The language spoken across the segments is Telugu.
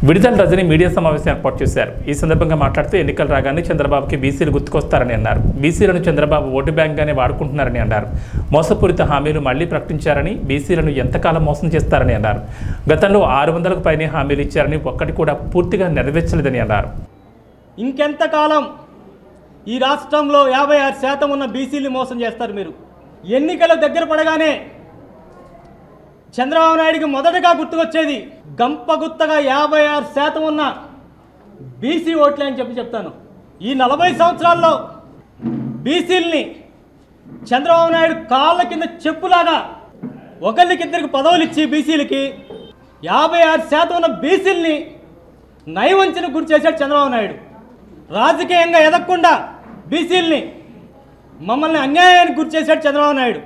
విడుదల రజని మీడియా సమావేశం ఏర్పాటు చేశారు। ఈ సందర్భంగా మాట్లాడుతూ ఎన్నికలు రాగానే చంద్రబాబుకి బీసీలు గుర్తుకొస్తారని అన్నారు। బీసీలను చంద్రబాబు ఓటు బ్యాంక్గానే వాడుకుంటున్నారని అన్నారు। మోసపూరిత హామీలు మళ్లీ ప్రకటించారని, బీసీలను ఎంతకాలం మోసం చేస్తారని అన్నారు। గతంలో 600కు పైనే హామీలు ఇచ్చారని ఒక్కటి కూడా పూర్తిగా నెరవేర్చలేదని అన్నారు। ఇంకెంతకాలం ఈ రాష్ట్రంలో 56% ఉన్న బీసీలు మోసం చేస్తారు మీరు? ఎన్నికల దగ్గర పడగానే చంద్రబాబు నాయుడికి మొదటగా గుర్తుకొచ్చేది గంపగుత్తగా 56% ఉన్న బీసీ ఓట్లే అని చెప్తాను। ఈ 40 సంవత్సరాల్లో బీసీలని చంద్రబాబు నాయుడు కాళ్ళ కింద చెప్పులాగా ఒకళ్ళకిద్దరికి పదవులు ఇచ్చి బీసీలకి 56% ఉన్న బీసీలని నయవంచనకు గురి చేశాడు చంద్రబాబు నాయుడు। రాజకీయంగా ఎదగకుండా బీసీలని మమ్మల్ని అన్యాయానికి గురి చేశాడు చంద్రబాబు నాయుడు।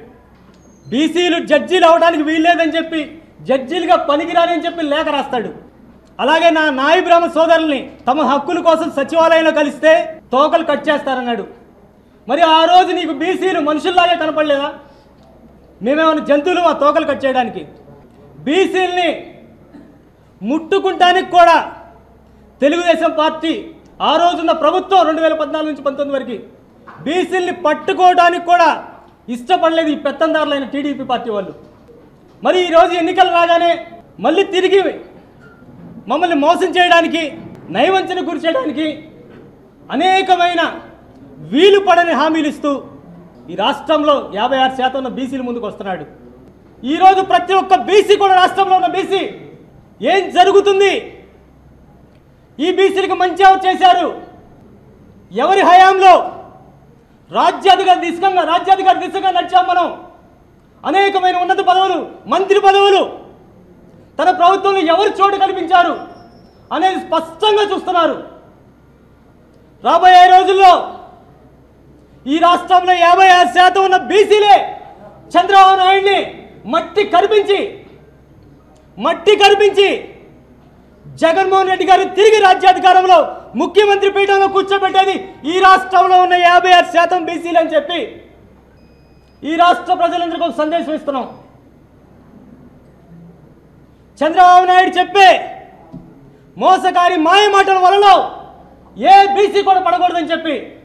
బీసీలు జడ్జీలు అవడానికి వీల్లేదని చెప్పి, జడ్జీలుగా పనికిరాని చెప్పి లేఖ రాస్తాడు। అలాగే నా నాయ బ్రాహ్మణ సోదరుల్ని తమ హక్కుల కోసం సచివాలయంలో కలిస్తే తోకలు కట్ చేస్తారన్నాడు। మరి ఆ రోజు నీకు బీసీలు మనుషుల్లాగే కనపడలేదా? మేమేమైనా జంతువులు ఆ తోకలు కట్ చేయడానికి? బీసీలని ముట్టుకుంటానికి కూడా తెలుగుదేశం పార్టీ ఆ రోజున్న ప్రభుత్వం 2014 నుంచి 19 వరకు బీసీల్ని పట్టుకోవడానికి కూడా ఇష్టపడలేదు ఈ పెత్తందారులైన టీడీపీ పార్టీ వాళ్ళు। మరి ఈరోజు ఎన్నికలు రాగానే మళ్ళీ తిరిగి మమ్మల్ని మోసం చేయడానికి, నయవంచనకు గురి చేయడానికి అనేకమైన వీలు పడని హామీలు ఇస్తూ ఈ రాష్ట్రంలో 56% ఉన్న బీసీల ముందుకు వస్తున్నాడు। ఈరోజు ప్రతి ఒక్క బీసీ కూడా, రాష్ట్రంలో ఉన్న బీసీ ఏం జరుగుతుంది, ఈ బీసీలకు మంచి ఎవరు చేశారు, ఎవరి హయాంలో రాజ్యాధికారి దిశగా నడిచాం మనం। అనేకమైన ఉన్నత పదవులు, మంత్రి పదవులు తన ప్రభుత్వంలో ఎవరు చోటు కల్పించారు అనేది స్పష్టంగా చూస్తున్నారు। రాబోయే రోజుల్లో ఈ రాష్ట్రంలో 56% ఉన్న బీసీలే చంద్రబాబు నాయుడిని మట్టి కరిపించి జగన్మోహన్ రెడ్డి గారు తిరిగి రాజ్యాధికారంలో ముఖ్యమంత్రి పీఠంలో కూర్చోబెట్టేది ఈ రాష్ట్రంలో ఉన్న 56% బీసీలు అని చెప్పి ఈ రాష్ట్ర ప్రజలందరికీ ఒక సందేశం ఇస్తున్నాం। చంద్రబాబు నాయుడు చెప్పే మోసకారి మాయ మాటల వలలో ఏ బీసీ కూడా పడకూడదని చెప్పి